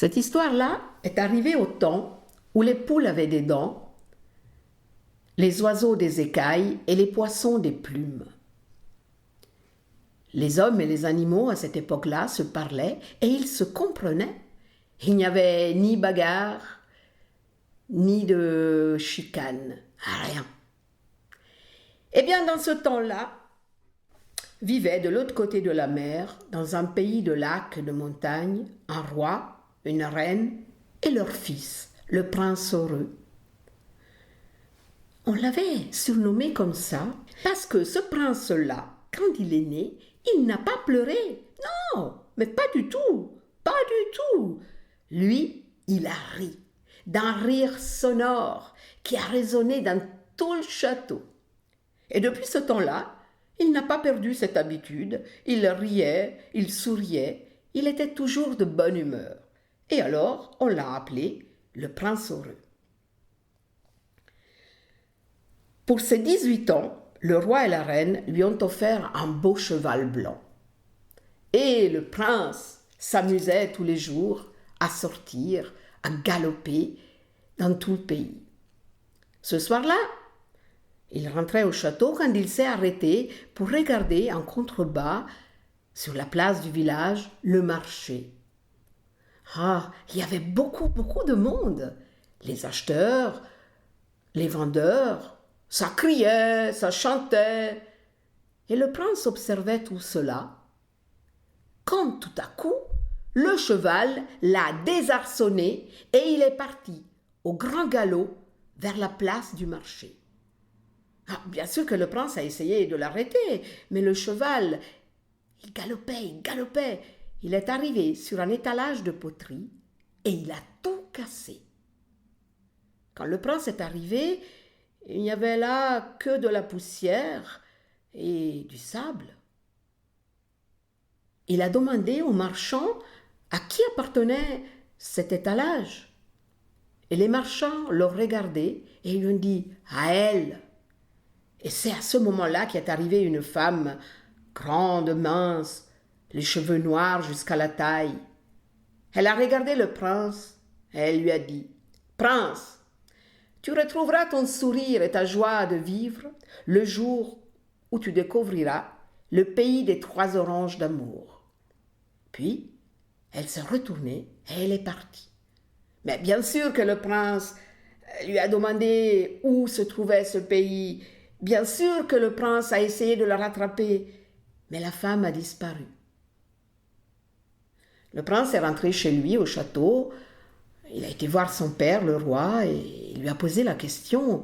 Cette histoire-là est arrivée au temps où les poules avaient des dents, les oiseaux des écailles et les poissons des plumes. Les hommes et les animaux à cette époque-là se parlaient et ils se comprenaient. Il n'y avait ni bagarre, ni de chicane, rien. Eh bien, dans ce temps-là, vivait de l'autre côté de la mer, dans un pays de lacs et de montagnes, un roi, une reine et leur fils, le prince heureux. On l'avait surnommé comme ça parce que ce prince-là, quand il est né, il n'a pas pleuré. Non, mais pas du tout, pas du tout. Lui, il a ri, d'un rire sonore qui a résonné dans tout le château. Et depuis ce temps-là, il n'a pas perdu cette habitude. Il riait, il souriait, il était toujours de bonne humeur. Et alors, on l'a appelé le prince heureux. Pour ses 18 ans, le roi et la reine lui ont offert un beau cheval blanc. Et le prince s'amusait tous les jours à sortir, à galoper dans tout le pays. Ce soir-là, il rentrait au château quand il s'est arrêté pour regarder en contrebas, sur la place du village, le marché. Ah, il y avait beaucoup de monde. Les acheteurs, les vendeurs, ça criait, ça chantait. Et le prince observait tout cela, quand tout à coup, le cheval l'a désarçonné et il est parti au grand galop vers la place du marché. Ah, bien sûr que le prince a essayé de l'arrêter, mais le cheval, il galopait. Il est arrivé sur un étalage de poterie et il a tout cassé. Quand le prince est arrivé, il n'y avait là que de la poussière et du sable. Il a demandé aux marchands à qui appartenait cet étalage. Et les marchands l'ont regardé et lui ont dit « à elle ». Et c'est à ce moment-là qu'est arrivée une femme grande, mince, les cheveux noirs jusqu'à la taille. Elle a regardé le prince et elle lui a dit « Prince, tu retrouveras ton sourire et ta joie de vivre le jour où tu découvriras le pays des 3 oranges d'amour. » Puis, elle s'est retournée et elle est partie. Mais bien sûr que le prince lui a demandé où se trouvait ce pays. Bien sûr que le prince a essayé de la rattraper, mais la femme a disparu. Le prince est rentré chez lui au château. Il a été voir son père, le roi, et il lui a posé la question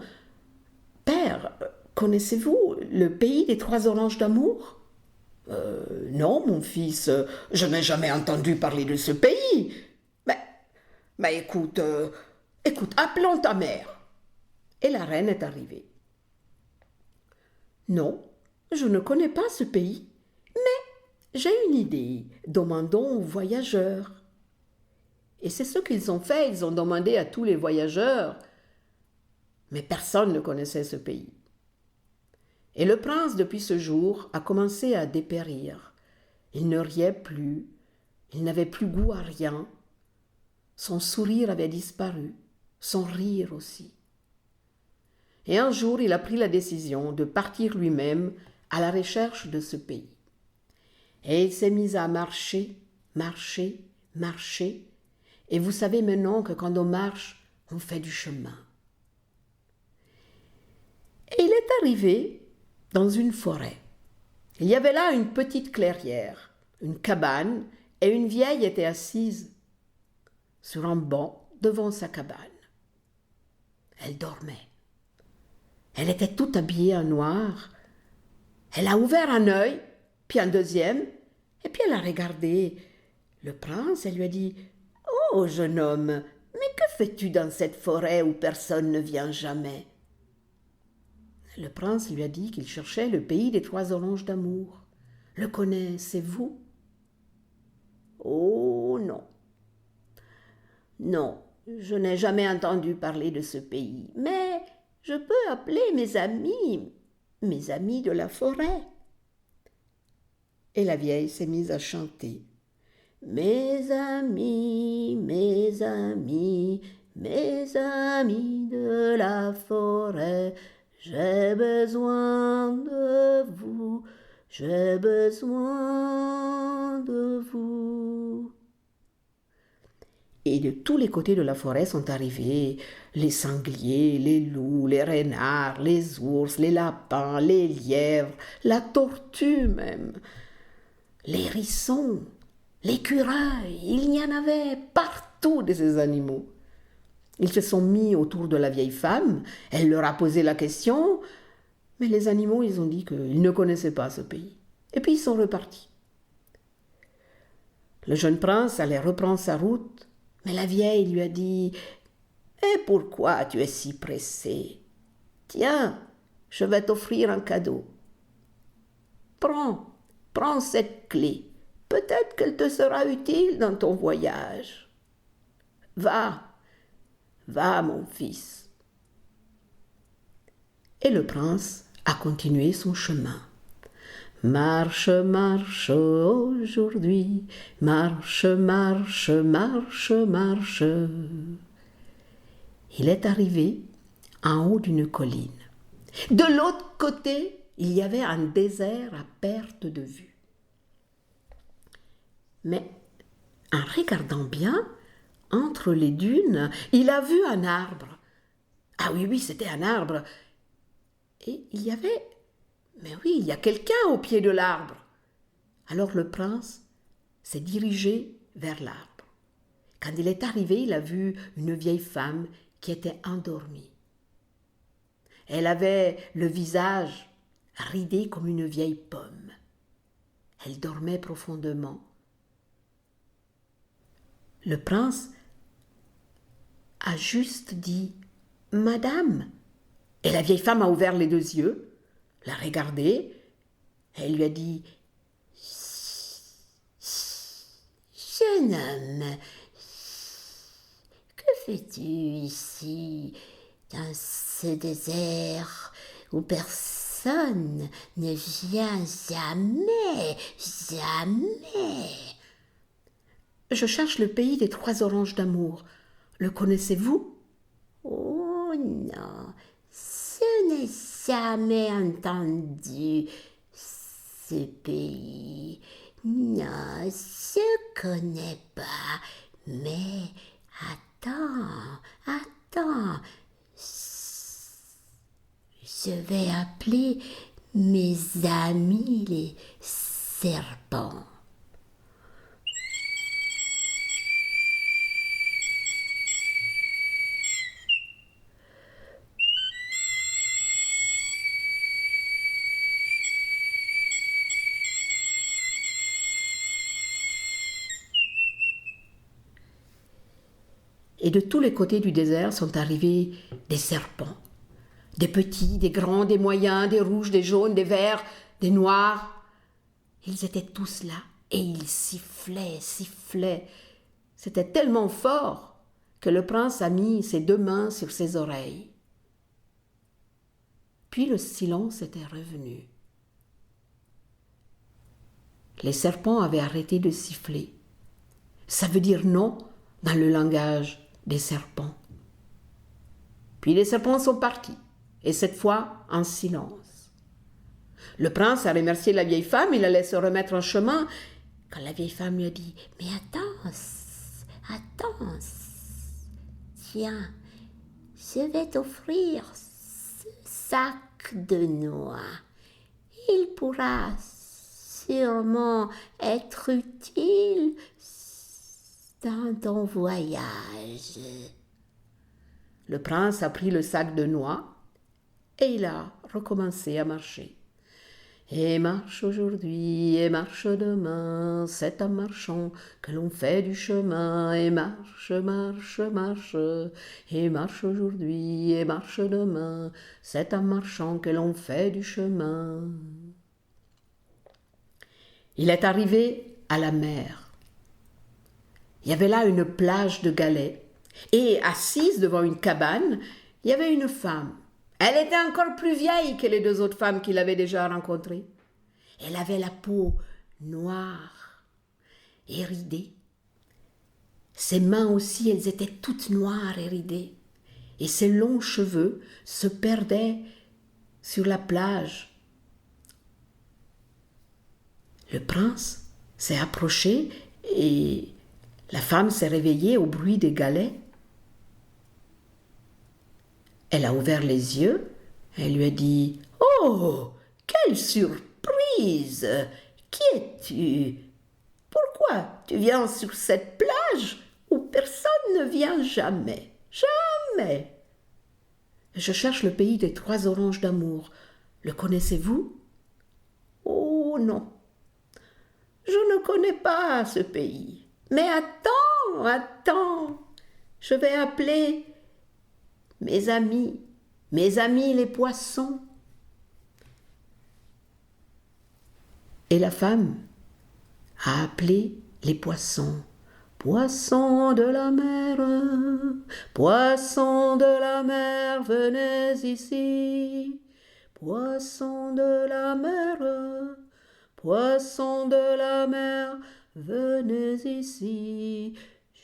« Père, connaissez-vous le pays des 3 oranges d'amour ?»« Non, mon fils, je n'ai jamais entendu parler de ce pays. » Mais écoute, appelons ta mère. Et la reine est arrivée. Non, je ne connais pas ce pays, mais j'ai une idée. Demandons aux voyageurs. Et c'est ce qu'ils ont fait, ils ont demandé à tous les voyageurs, mais personne ne connaissait ce pays. Et le prince, depuis ce jour, a commencé à dépérir. Il ne riait plus, il n'avait plus goût à rien. Son sourire avait disparu, son rire aussi. Et un jour, il a pris la décision de partir lui-même à la recherche de ce pays. Et il s'est mis à marcher. Et vous savez maintenant que quand on marche, on fait du chemin. Et il est arrivé dans une forêt. Il y avait là une petite clairière, une cabane, et une vieille était assise sur un banc devant sa cabane. Elle dormait. Elle était toute habillée en noir. Elle a ouvert un œil, puis un deuxième, et puis elle a regardé le prince et lui a dit « Oh, jeune homme, mais que fais-tu dans cette forêt où personne ne vient jamais ?» Le prince lui a dit qu'il cherchait le pays des 3 oranges d'amour. « Le connaissez-vous ?»« Oh, non. Non, je n'ai jamais entendu parler de ce pays, mais je peux appeler mes amis de la forêt. » Et la vieille s'est mise à chanter. « Mes amis, mes amis, mes amis de la forêt, j'ai besoin de vous, j'ai besoin de vous. Et de tous les côtés de la forêt sont arrivés les sangliers, les loups, les renards, les ours, les lapins, les lièvres, la tortue même, les hérissons, l'écureuil. Il y en avait partout de ces animaux. Ils se sont mis autour de la vieille femme, elle leur a posé la question, mais les animaux, ils ont dit qu'ils ne connaissaient pas ce pays. Et puis ils sont repartis. Le jeune prince allait reprendre sa route, mais la vieille lui a dit « Et pourquoi tu es si pressé? Tiens, je vais t'offrir un cadeau. Prends cette clé. Peut-être qu'elle te sera utile dans ton voyage. Va, mon fils. » Et le prince a continué son chemin. Marche, marche aujourd'hui, marche, marche, marche, marche. Il est arrivé en haut d'une colline. De l'autre côté, il y avait un désert à perte de vue. Mais en regardant bien, entre les dunes, il a vu un arbre. Ah oui, c'était un arbre. Et il y avait... Mais oui, il y a quelqu'un au pied de l'arbre. Alors le prince s'est dirigé vers l'arbre. Quand il est arrivé, il a vu une vieille femme qui était endormie. Elle avait le visage ridé comme une vieille pomme. Elle dormait profondément. Le prince a juste dit « Madame !» Et la vieille femme a ouvert les deux yeux, l'a regardé, et elle lui a dit « Jeune homme, que fais-tu ici, dans ce désert où personne ne vient jamais, jamais ?» « Je cherche le pays des 3 oranges d'amour. Le connaissez-vous ?»« Oh non, je n'ai jamais entendu ce pays. Non, je ne connais pas. Mais attends, je vais appeler mes amis les serpents. » Et de tous les côtés du désert sont arrivés des serpents. Des petits, des grands, des moyens, des rouges, des jaunes, des verts, des noirs. Ils étaient tous là et ils sifflaient. C'était tellement fort que le prince a mis ses 2 mains sur ses oreilles. Puis le silence était revenu. Les serpents avaient arrêté de siffler. Ça veut dire non dans le langage des serpents. Puis les serpents sont partis, et cette fois en silence. Le prince a remercié la vieille femme, il allait se remettre en chemin, quand la vieille femme lui a dit « Mais attends, tiens, je vais t'offrir ce sac de noix. Il pourra sûrement être utile dans ton voyage. » Le prince a pris le sac de noix et il a recommencé à marcher. Et marche aujourd'hui, et marche demain, c'est en marchant que l'on fait du chemin. Et marche, et marche aujourd'hui, et marche demain, c'est en marchant que l'on fait du chemin. Il est arrivé à la mer. Il y avait là une plage de galets, et assise devant une cabane, il y avait une femme. Elle était encore plus vieille que les 2 autres femmes qu'il avait déjà rencontrées. Elle avait la peau noire et ridée, Ses mains aussi, elles étaient toutes noires et ridées, et ses longs cheveux se perdaient sur la plage. Le prince s'est approché et la femme s'est réveillée au bruit des galets. Elle a ouvert les yeux, elle lui a dit « Oh, quelle surprise! Qui es-tu? Pourquoi tu viens sur cette plage où personne ne vient jamais? Jamais! Je cherche le pays des 3 oranges d'amour. Le connaissez-vous? Oh non, je ne connais pas ce pays. Mais attends, je vais appeler mes amis les poissons. » Et la femme a appelé les poissons. Poissons de la mer, poissons de la mer, venez ici. Poissons de la mer, poissons de la mer, venez ici.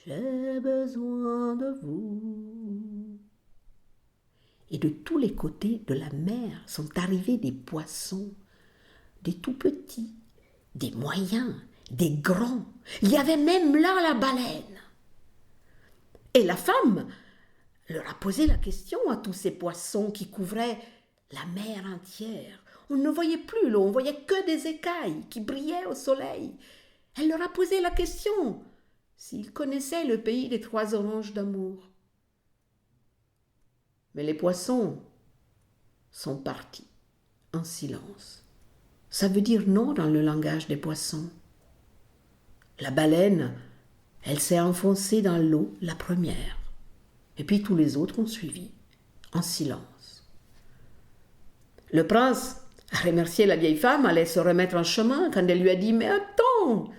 J'ai besoin de vous. Et de tous les côtés de la mer sont arrivés des poissons, des tout petits, des moyens, des grands. Il y avait même là la baleine. Et la femme leur a posé la question à tous ces poissons qui couvraient la mer entière. On ne voyait plus l'eau, on voyait que des écailles qui brillaient au soleil. Elle leur a posé la question s'ils connaissaient le pays des 3 oranges d'amour. Mais les poissons sont partis en silence. Ça veut dire non dans le langage des poissons. La baleine, elle s'est enfoncée dans l'eau la première. Et puis tous les autres ont suivi, en silence. Le prince a remercié la vieille femme, allait se remettre en chemin quand elle lui a dit « Mais attends,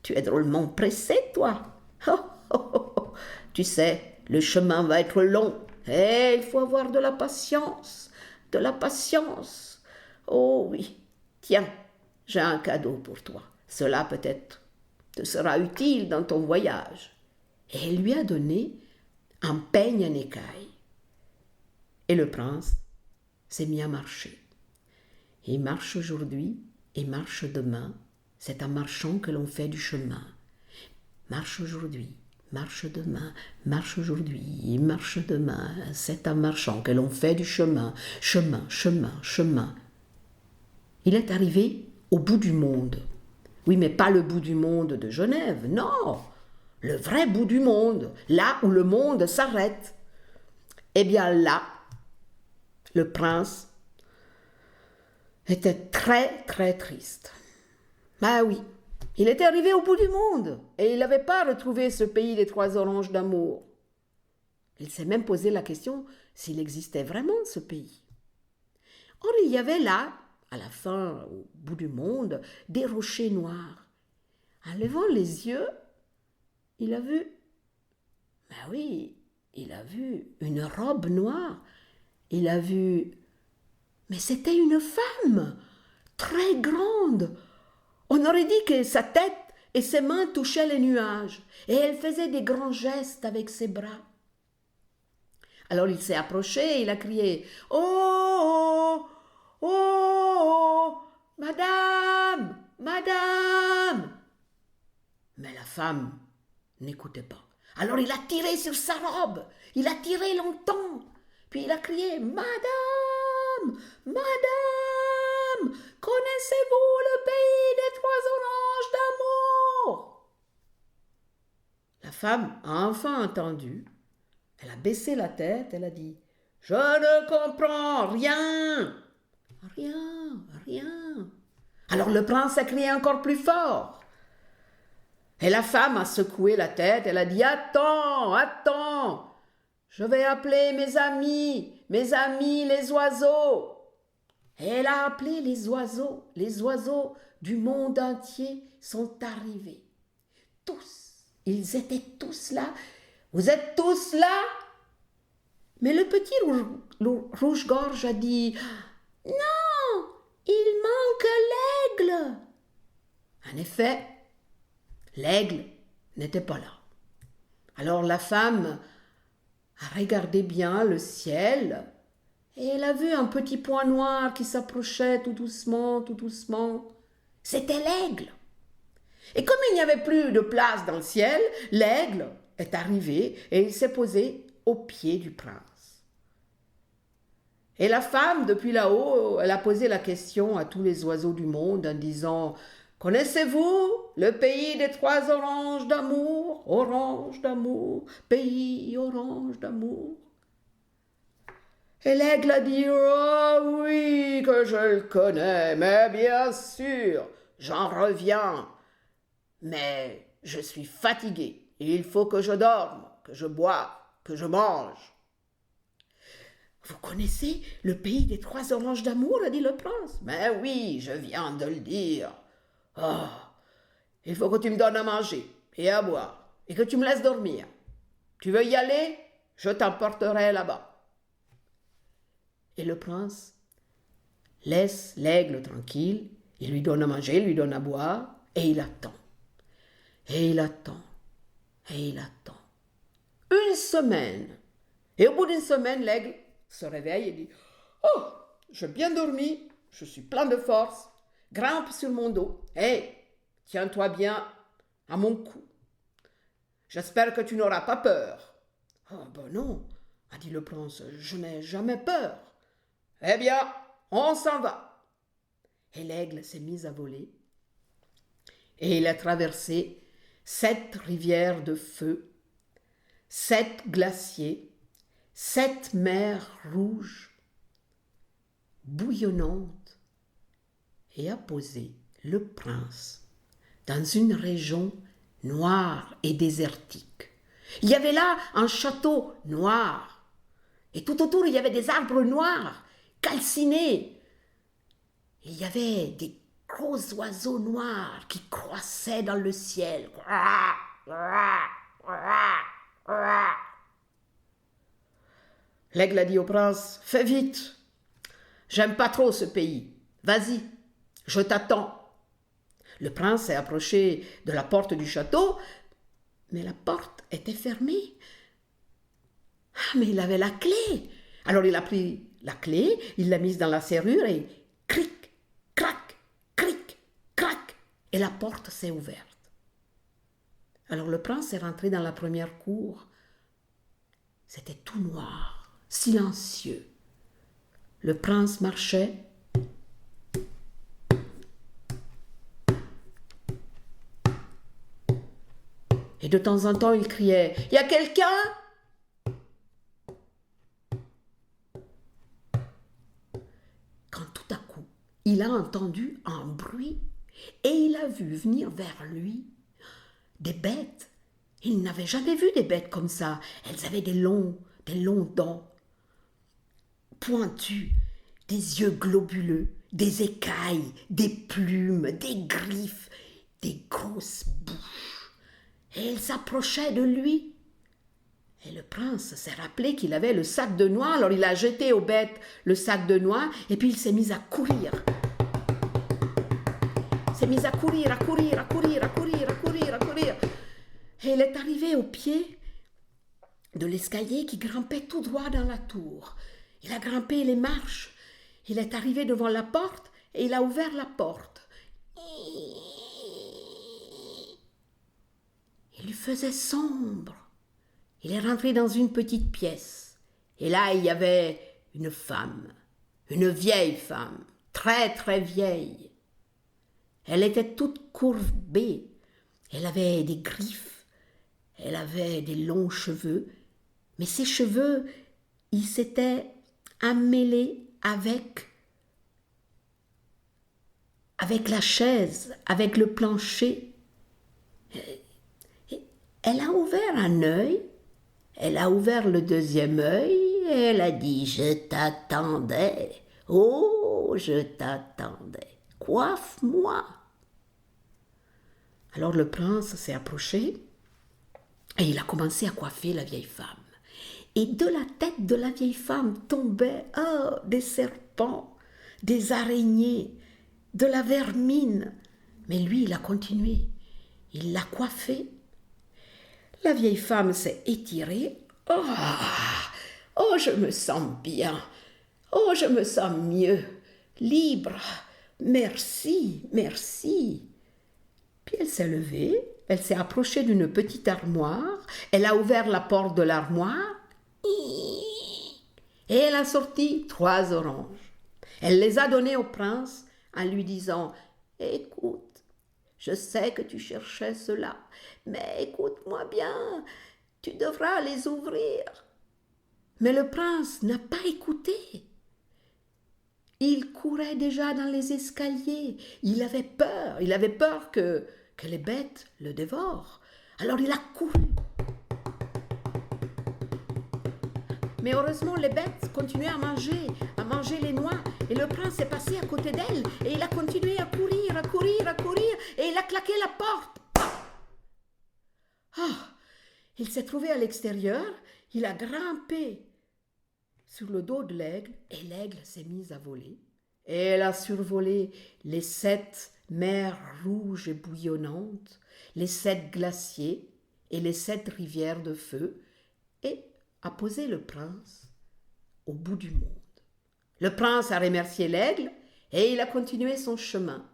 tu es drôlement pressé, toi. Oh, oh, oh, oh. Tu sais, le chemin va être long. Et il faut avoir de la patience, de la patience. Oh oui, tiens, j'ai un cadeau pour toi. Cela peut-être te sera utile dans ton voyage. » Et elle lui a donné un peigne en écaille. Et le prince s'est mis à marcher. Il marche aujourd'hui et marche demain. C'est en marchant que l'on fait du chemin. Marche aujourd'hui, marche demain, marche aujourd'hui, marche demain. C'est en marchant que l'on fait du chemin. Chemin, chemin, chemin. Il est arrivé au bout du monde. Oui, mais pas le bout du monde de Genève, non. Le vrai bout du monde, là où le monde s'arrête. Eh bien là, le prince était très très triste. Ah oui, il était arrivé au bout du monde et il n'avait pas retrouvé ce pays des 3 oranges d'amour. Il s'est même posé la question s'il existait vraiment ce pays. Or, il y avait là, à la fin, au bout du monde, des rochers noirs. En levant les yeux, il a vu, ben oui, il a vu une robe noire. Il a vu, mais c'était une femme, très grande. On aurait dit que sa tête et ses mains touchaient les nuages, et elle faisait des grands gestes avec ses bras. Alors il s'est approché et il a crié « Oh, oh, oh, madame, madame !» Mais la femme n'écoutait pas. Alors il a tiré sur sa robe, il a tiré longtemps, puis il a crié « Madame, madame, connaissez-vous le pays des 3 oranges d'amour ?» La femme a enfin entendu, elle a baissé la tête, elle a dit « Je ne comprends rien, rien, rien. » Alors le prince a crié encore plus fort. Et la femme a secoué la tête, elle a dit « Attends, attends, je vais appeler mes amis les oiseaux. » Et elle a appelé les oiseaux du monde entier sont arrivés. Tous, ils étaient tous là. Vous êtes tous là? Mais le petit rouge-gorge a dit « Non, il manque l'aigle. » En effet, l'aigle n'était pas là. Alors la femme a regardé bien le ciel et elle a vu un petit point noir qui s'approchait tout doucement, tout doucement. C'était l'aigle. Et comme il n'y avait plus de place dans le ciel, l'aigle est arrivé et il s'est posé au pied du prince. Et la femme, depuis là-haut, elle a posé la question à tous les oiseaux du monde en disant « Connaissez-vous le pays des 3 oranges d'amour, orange d'amour, pays orange d'amour ?» Et l'aigle a dit « Oh oui, que je le connais, mais bien sûr, j'en reviens. Mais je suis fatigué et il faut que je dorme, que je boive, que je mange. » Vous connaissez le pays des 3 oranges d'amour, a dit le prince. Mais oui, je viens de le dire. Oh, il faut que tu me donnes à manger et à boire et que tu me laisses dormir. Tu veux y aller? Je t'emporterai là-bas. Et le prince laisse l'aigle tranquille, il lui donne à manger, il lui donne à boire et il attend. Et il attend, et il attend. 1 semaine. Et au bout d'1 semaine, l'aigle se réveille et dit « Oh, j'ai bien dormi, je suis plein de force, grimpe sur mon dos, et tiens-toi bien à mon cou. J'espère que tu n'auras pas peur. »« Oh, ben non, a dit le prince, je n'ai jamais peur. »« Eh bien, on s'en va. » Et l'aigle s'est mis à voler, et il a traversé 7 rivières de feu, 7 glaciers, 7 mers rouges, bouillonnantes, et a posé le prince dans une région noire et désertique. Il y avait là un château noir, et tout autour il y avait des arbres noirs, calcinés. Il y avait des gros oiseaux noirs qui croissaient dans le ciel. L'aigle a dit au prince « Fais vite, j'aime pas trop ce pays. Vas-y, je t'attends. » Le prince s'est approché de la porte du château, mais la porte était fermée. Ah, mais il avait la clé. Alors il a pris la clé, il l'a mise dans la serrure et cric, crac, cric, crac, et la porte s'est ouverte. Alors le prince est rentré dans la première cour. C'était tout noir, silencieux. Le prince marchait. Et de temps en temps, il criait « Y a quelqu'un ?» Quand tout à coup, il a entendu un bruit et il a vu venir vers lui des bêtes. Il n'avait jamais vu des bêtes comme ça. Elles avaient des longs dents pointus, des yeux globuleux, des écailles, des plumes, des griffes, des grosses bouches. Et elles s'approchaient de lui. Et le prince s'est rappelé qu'il avait le sac de noix, alors il a jeté aux bêtes le sac de noix, et puis il s'est mis à courir. Il s'est mis à courir, à courir, à courir, à courir, à courir, à courir. Et il est arrivé au pied de l'escalier qui grimpait tout droit dans la tour. Il a grimpé les marches. Il est arrivé devant la porte et il a ouvert la porte. Il lui faisait sombre. Il est rentré dans une petite pièce. Et là, il y avait une femme, une vieille femme, très très vieille. Elle était toute courbée. Elle avait des griffes. Elle avait des longs cheveux. Mais ses cheveux, ils s'étaient emmêlés avec la chaise, avec le plancher. Elle a ouvert un œil, elle a ouvert le deuxième œil, et elle a dit « Je t'attendais, oh, je t'attendais, coiffe-moi !» Alors le prince s'est approché, et il a commencé à coiffer la vieille femme. Et de la tête de la vieille femme tombaient des serpents, des araignées, de la vermine. Mais lui, il a continué. Il l'a coiffée. La vieille femme s'est étirée. Oh, oh, je me sens bien. Oh, je me sens mieux. Libre. Merci, merci. Puis elle s'est levée, elle s'est approchée d'une petite armoire, elle a ouvert la porte de l'armoire et elle a sorti 3 oranges. Elle les a données au prince en lui disant « Écoute, je sais que tu cherchais cela, mais écoute-moi bien, tu devras les ouvrir. » Mais le prince n'a pas écouté. Il courait déjà dans les escaliers. Il avait peur que les bêtes le dévorent. Alors il a couru. Mais heureusement, les bêtes continuaient à manger les noix. Et le prince est passé à côté d'elle. Et il a continué à courir. Et il a claqué la porte. Il s'est trouvé à l'extérieur. Il a grimpé sur le dos de l'aigle, et l'aigle s'est mise à voler. Et elle a survolé les 7 mers rouges et bouillonnantes, les 7 glaciers et les 7 rivières de feu, et a posé le prince au bout du monde. Le prince a remercié l'aigle, et il a continué son chemin.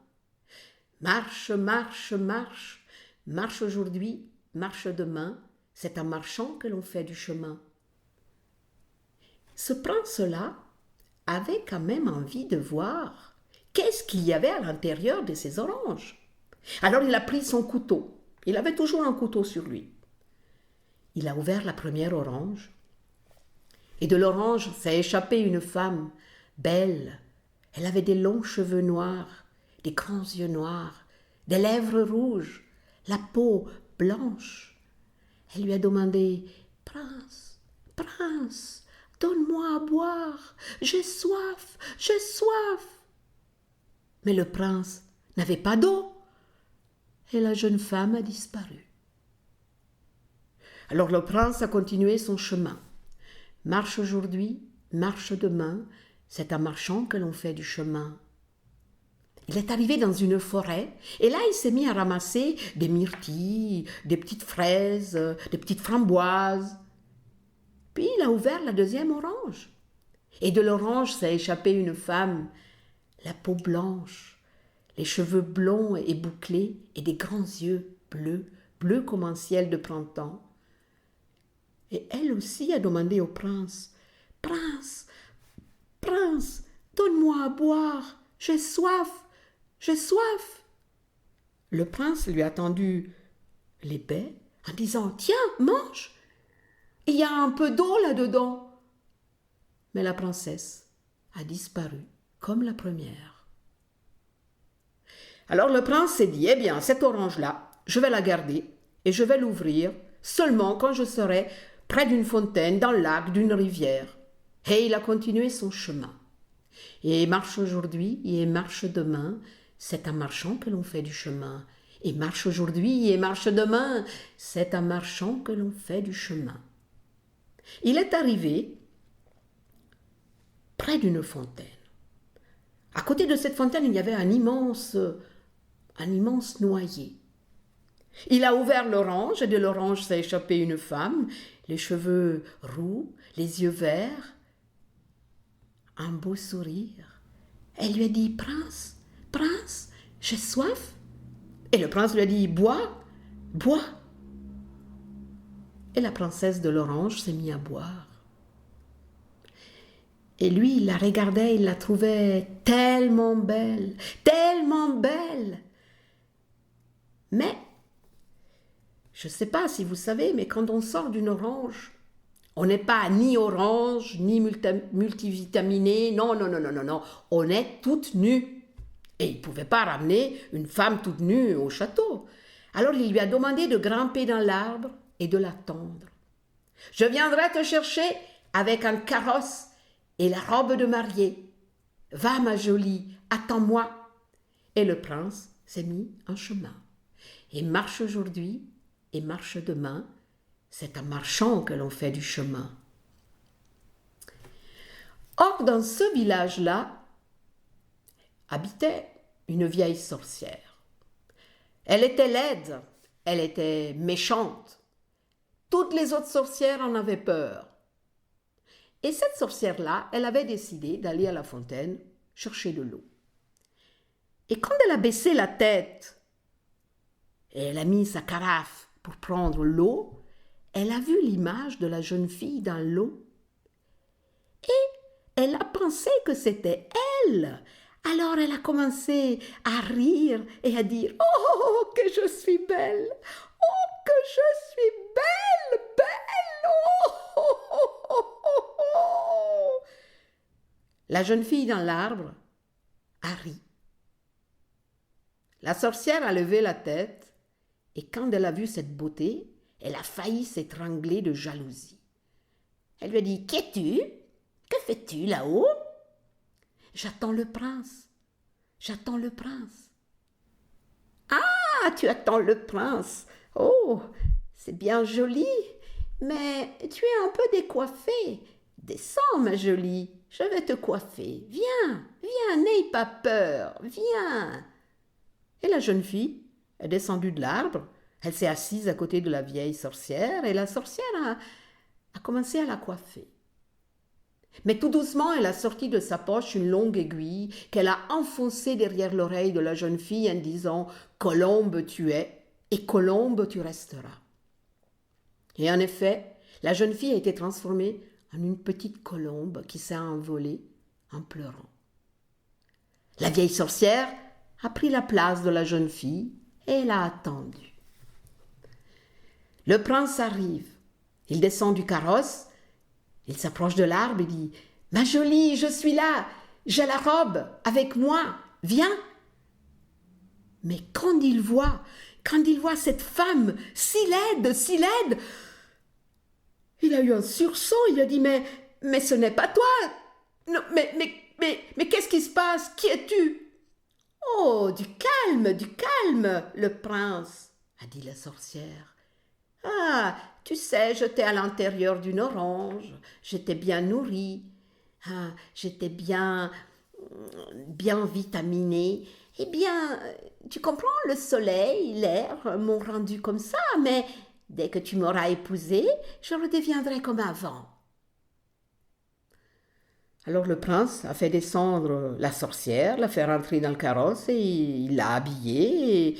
Marche, marche, marche, marche aujourd'hui, marche demain, c'est en marchant que l'on fait du chemin. Ce prince-là avait quand même envie de voir qu'est-ce qu'il y avait à l'intérieur de ces oranges. Alors il a pris son couteau. Il avait toujours un couteau sur lui. Il a ouvert la première orange. Et de l'orange s'est échappée une femme belle. Elle avait des longs cheveux noirs, des grands yeux noirs, des lèvres rouges, la peau blanche. Elle lui a demandé « Prince, prince, donne-moi à boire, j'ai soif, j'ai soif. » Mais le prince n'avait pas d'eau et la jeune femme a disparu. Alors le prince a continué son chemin. Marche aujourd'hui, marche demain, c'est en marchant que l'on fait du chemin. Il est arrivé dans une forêt et là il s'est mis à ramasser des myrtilles, des petites fraises, des petites framboises. Puis il a ouvert la deuxième orange. Et de l'orange s'est échappée une femme, la peau blanche, les cheveux blonds et bouclés et des grands yeux bleus, bleus comme un ciel de printemps. Et elle aussi a demandé au prince « Prince, prince, donne-moi à boire, j'ai soif, j'ai soif. » Le prince lui a tendu les baies en disant « Tiens, mange, il y a un peu d'eau là-dedans. » Mais la princesse a disparu comme la première. Alors le prince s'est dit « Eh bien, cette orange-là, je vais la garder et je vais l'ouvrir seulement quand je serai près d'une fontaine, d'un lac, d'une rivière. » Et il a continué son chemin. Et marche aujourd'hui et marche demain, c'est en marchant que l'on fait du chemin. Et marche aujourd'hui et marche demain, c'est en marchant que l'on fait du chemin. Il est arrivé près d'une fontaine. À côté de cette fontaine, il y avait un immense noyer. Il a ouvert l'orange et de l'orange s'est échappée une femme, les cheveux roux, les yeux verts, un beau sourire. Elle lui a dit « Prince, prince, j'ai soif. » Et le prince lui a dit « Bois, bois. » Et la princesse de l'orange s'est mise à boire. Et lui, il la regardait, il la trouvait tellement belle, tellement belle. Mais, je ne sais pas si vous savez, mais quand on sort d'une orange, on n'est pas ni orange, ni multivitaminé, non, on est toute nue. Et il ne pouvait pas ramener une femme toute nue au château. Alors il lui a demandé de grimper dans l'arbre et de l'attendre. « Je viendrai te chercher avec un carrosse et la robe de mariée. Va, ma jolie, attends-moi. » Et le prince s'est mis en chemin. Et marche aujourd'hui et marche demain, c'est en marchant que l'on fait du chemin. Or, dans ce village-là, habitait une vieille sorcière. Elle était laide, elle était méchante, Toutes les autres sorcières en avaient peur. Et cette sorcière-là, elle avait décidé d'aller à la fontaine chercher de l'eau. Et quand elle a baissé la tête et elle a mis sa carafe pour prendre l'eau, elle a vu l'image de la jeune fille dans l'eau. Et elle a pensé que c'était elle. Alors elle a commencé à rire et à dire « Oh, que je suis belle! Oh, que je suis belle, belle! Oh, oh, oh, oh, oh, oh. » La jeune fille dans l'arbre a ri. La sorcière a levé la tête et quand elle a vu cette beauté, elle a failli s'étrangler de jalousie. Elle lui a dit « Qu'es-tu? Que fais-tu là-haut ?»« J'attends le prince. J'attends le prince. »« Ah, tu attends le prince. Oh, c'est bien joli, mais tu es un peu décoiffée. Descends, ma jolie, je vais te coiffer. Viens, viens, n'aie pas peur, viens. » Et la jeune fille est descendue de l'arbre. Elle s'est assise à côté de la vieille sorcière et la sorcière a commencé à la coiffer. Mais tout doucement, elle a sorti de sa poche une longue aiguille qu'elle a enfoncée derrière l'oreille de la jeune fille en disant « Colombe tu es et colombe tu resteras ». Et en effet, la jeune fille a été transformée en une petite colombe qui s'est envolée en pleurant. La vieille sorcière a pris la place de la jeune fille et elle a attendu. Le prince arrive. Il descend du carrosse. Il s'approche de l'arbre et dit « Ma jolie, je suis là, j'ai la robe avec moi, viens !» Mais quand il voit cette femme si laide, il a eu un sursaut, il a dit « Mais ce n'est pas toi ! Non, mais qu'est-ce qui se passe? Qui es-tu » ?»« Oh, du calme, le prince, » a dit la sorcière. « Ah, tu sais, j'étais à l'intérieur d'une orange, j'étais bien nourrie, j'étais bien vitaminée. Eh bien, tu comprends, le soleil, l'air m'ont rendu comme ça, mais dès que tu m'auras épousée, je redeviendrai comme avant. » Alors le prince a fait descendre la sorcière, l'a fait rentrer dans le carrosse et il l'a habillée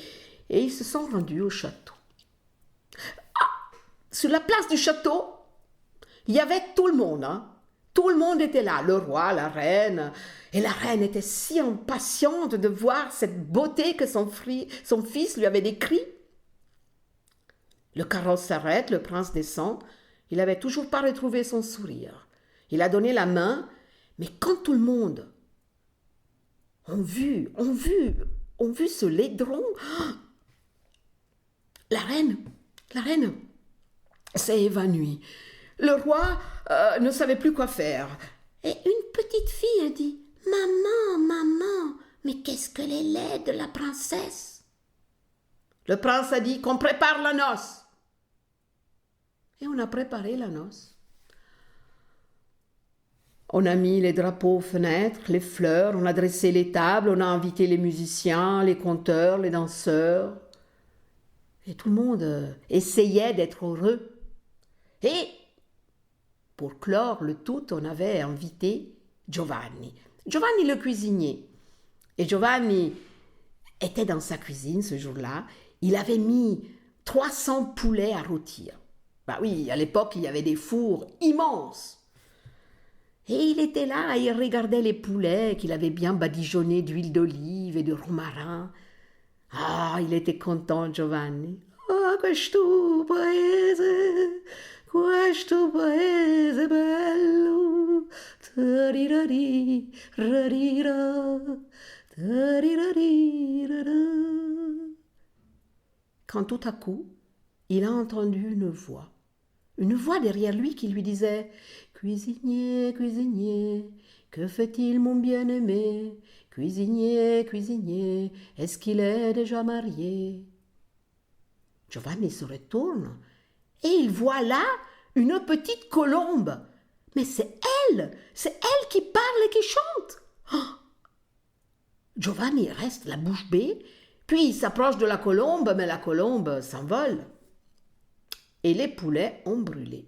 et ils se sont rendus au château. Sur la place du château, il y avait tout le monde. Tout le monde était là, le roi, la reine. Et la reine était si impatiente de voir cette beauté que son fils lui avait décrit. Le carrosse s'arrête, le prince descend. Il n'avait toujours pas retrouvé son sourire. Il a donné la main, mais quand tout le monde a vu ce laidron, la reine s'est évanouie. Le roi ne savait plus quoi faire. Et une petite fille a dit « Maman, mais qu'est-ce qu'elle est laide, la princesse ?» Le prince a dit qu'on prépare la noce. Et on a préparé la noce. On a mis les drapeaux aux fenêtres, les fleurs, on a dressé les tables, on a invité les musiciens, les conteurs, les danseurs. Et tout le monde essayait d'être heureux. Et pour clore le tout, on avait invité Giovanni le cuisinier. Et Giovanni était dans sa cuisine ce jour-là. Il avait mis 300 poulets à rôtir. Bah oui, à l'époque, il y avait des fours immenses. Et il était là, et il regardait les poulets qu'il avait bien badigeonnés d'huile d'olive et de romarin. Ah, il était content, Giovanni. Ah, questo paese bello, tarirari, rarira, tarirari, rara. Quand tout à coup, il a entendu une voix derrière lui qui lui disait « Cuisinier, cuisinier, que fait-il mon bien-aimé? Cuisinier, cuisinier, est-ce qu'il est déjà marié ?» Giovanni se retourne et il voit là une petite colombe. Mais c'est elle qui parle et qui chante. Oh, Giovanni reste la bouche bée, puis il s'approche de la colombe, mais la colombe s'envole. et les poulets ont brûlé.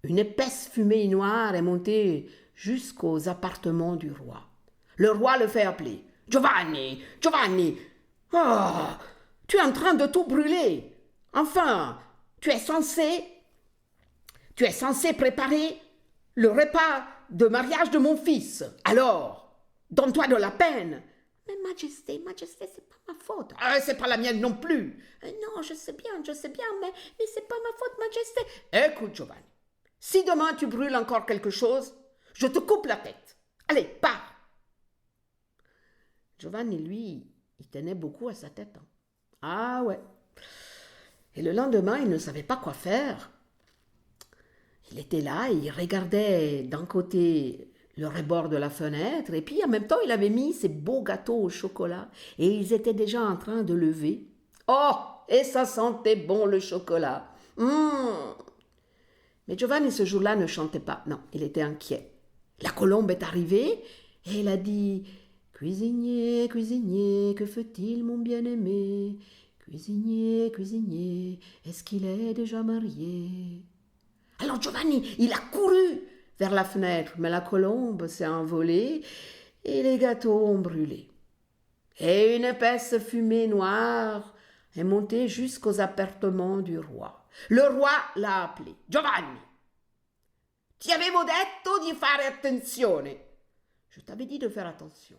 Une épaisse fumée noire est montée jusqu'aux appartements du roi. Le roi le fait appeler. « Giovanni, Giovanni, oh, tu es en train de tout brûler. Enfin, tu es censé préparer le repas de mariage de mon fils. Alors, donne-toi de la peine. » « Mais majesté, c'est pas ma faute. »« Ah, c'est pas la mienne non plus. »« Non, je sais bien, mais c'est pas ma faute, majesté. »« Écoute, Giovanni, si demain tu brûles encore quelque chose, je te coupe la tête. Allez, pars. » Giovanni, lui, il tenait beaucoup à sa tête. Ah ouais. Et le lendemain, il ne savait pas quoi faire. Il était là, il regardait d'un côté le rebord de la fenêtre, et puis en même temps, il avait mis ses beaux gâteaux au chocolat, et ils étaient déjà en train de lever. Oh, et ça sentait bon le chocolat. Mais Giovanni, ce jour-là, ne chantait pas. Non, il était inquiet. La colombe est arrivée, et elle a dit « Cuisinier, cuisinier, que fait-il mon bien-aimé? Cuisinier, cuisinier, est-ce qu'il est déjà marié ?» Alors Giovanni, il a couru vers la fenêtre, mais la colombe s'est envolée et les gâteaux ont brûlé. Et une épaisse fumée noire est montée jusqu'aux appartements du roi. Le roi l'a appelé. « Giovanni, ti avevo detto di fare attenzione. » Je t'avais dit de faire attention.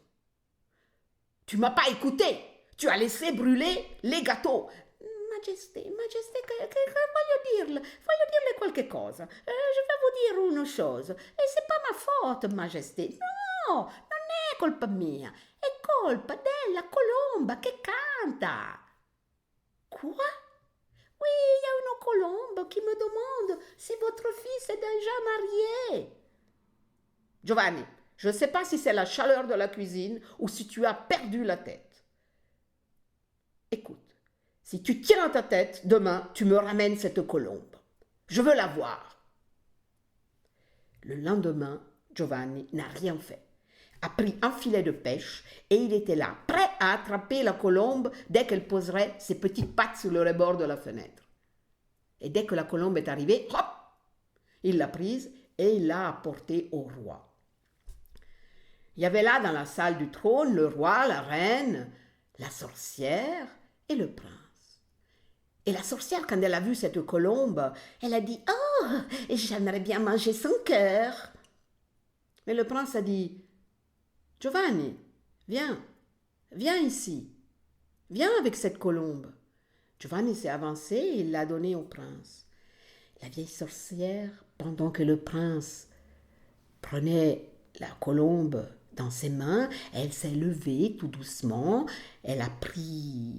Tu m'as pas écouté. Tu as laissé brûler les gâteaux. Majesté, voglio dirle qualche cosa. Je vais vous dire une chose. E c'est pas ma faute, majesté. No, non è colpa mia. È colpa della colomba che canta. Quoi? Oui, il y a une colombe qui me demande si votre fils est déjà marié. Giovanni, je ne sais pas si c'est la chaleur de la cuisine ou si tu as perdu la tête. Écoute. Si tu tiens ta tête, demain, tu me ramènes cette colombe. Je veux la voir. Le lendemain, Giovanni n'a rien fait. A pris un filet de pêche et il était là, prêt à attraper la colombe dès qu'elle poserait ses petites pattes sur le rebord de la fenêtre. Et dès que la colombe est arrivée, hop, il l'a prise et il l'a apportée au roi. Il y avait là, dans la salle du trône, le roi, la reine, la sorcière et le prince. Et la sorcière, quand elle a vu cette colombe, elle a dit « Oh, j'aimerais bien manger son cœur !» Mais le prince a dit « Giovanni, viens ici, viens avec cette colombe. » Giovanni s'est avancé et il l'a donnée au prince. La vieille sorcière, pendant que le prince prenait la colombe dans ses mains, elle s'est levée tout doucement, elle a pris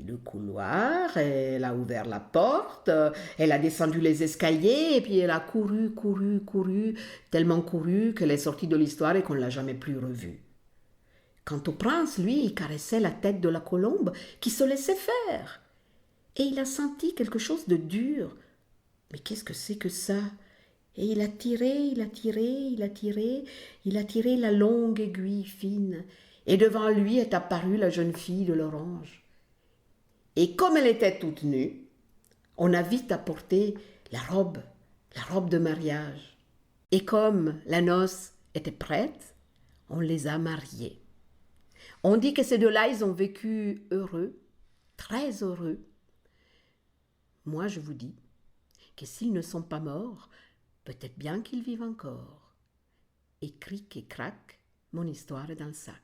le couloir, elle a ouvert la porte, elle a descendu les escaliers et puis elle a couru, tellement couru qu'elle est sortie de l'histoire et qu'on ne l'a jamais plus revue. Quant au prince, lui, il caressait la tête de la colombe qui se laissait faire. Et il a senti quelque chose de dur. Mais qu'est-ce que c'est que ça ? Et il a tiré la longue aiguille fine, et devant lui est apparue la jeune fille de l'orange. Et comme elle était toute nue, on a vite apporté la robe de mariage. Et comme la noce était prête, on les a mariés. On dit que ces deux-là, ils ont vécu heureux, très heureux. Moi, je vous dis que s'ils ne sont pas morts, peut-être bien qu'ils vivent encore. Et cric et crac, mon histoire est dans le sac.